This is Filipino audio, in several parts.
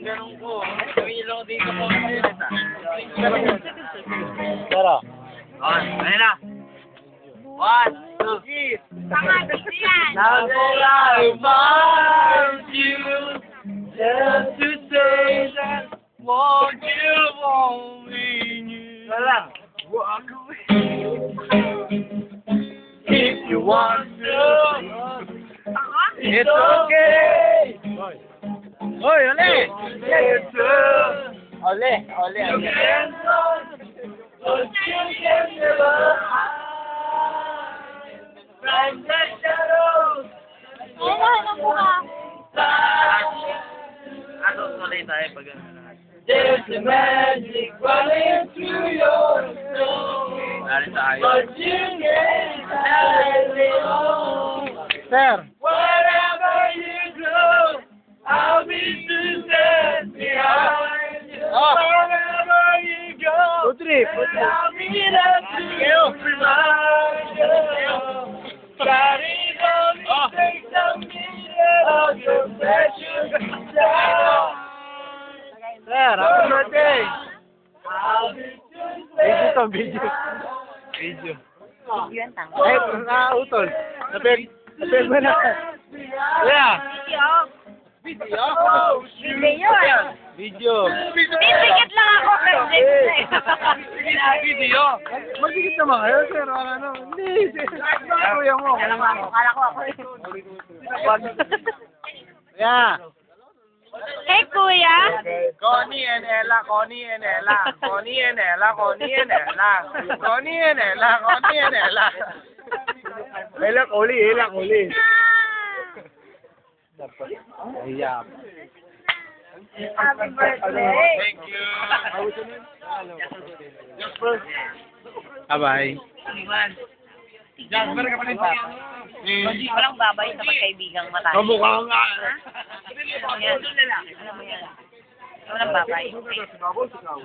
yung ganun ko. Tumilo ko dito po. Pero, Ayun na. 1, 2, 3. now that I found you, just to say that what you want me knew. Walk away. If you want to, it's okay. Hoy, uli! It's true. Uli, uli, You uli. can run, but you can never hide from the shadows. Ano, tuloy tayo pag There's a magic running through your soul, Dali tayo. but you can't hide it all. Sir! Wherever you go, I'll be to stand behind you. Oh. Wherever you go, Good trip, good trip. I'll be there to remind you. That it only takes a minute of your precious time. Sir, happy birthday! I'll be to Video stand to, video. Video. Yun, tang. Ay, nautol. Napeg mo na. Yeah. Video? Video yun. Video. Titikit lang ako kasi. Video? Magdikit naman kayo, sir. Wala na. Hindi, sir. Kuya mo. Akala ko ako. Yeah. Hey, kuya. Connie and Ella, Connie and Ella. Connie and Ella, Connie and Ella. Connie and Ella, Connie and Ella. Ella, uli. Ayan. Happy birthday. Thank you. Bye-bye. Jasper ka pa rin pa. Walang babay sa magkaibigang matay. Kamukha nga. Yan. Alam mo yan. Walang babay.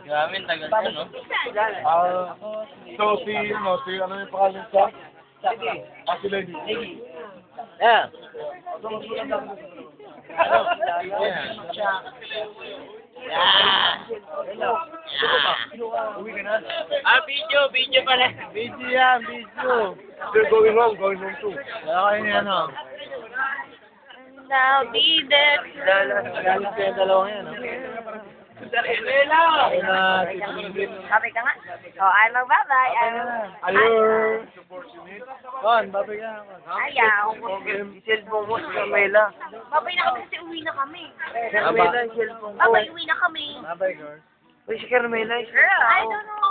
Grabe, tagal na, no? So, si ano yung pangalan sa? Si Lady. Yeah. Video pala. Video yan, video. They're going home too. Okay na yan, ho. I'll be there. Galit kayo dalawang yan, ho. Ayun na, si Bilibin. Babay ka nga. Oh, ay magbabay. Ayun. Kon, babay ka. Ayaw. Cellphone mo, si Carmela. Babay na kami kasi uwi na kami. Carmela, cellphone ko. Babay, uwi na kami. Babay, girl. Girl. I don't know.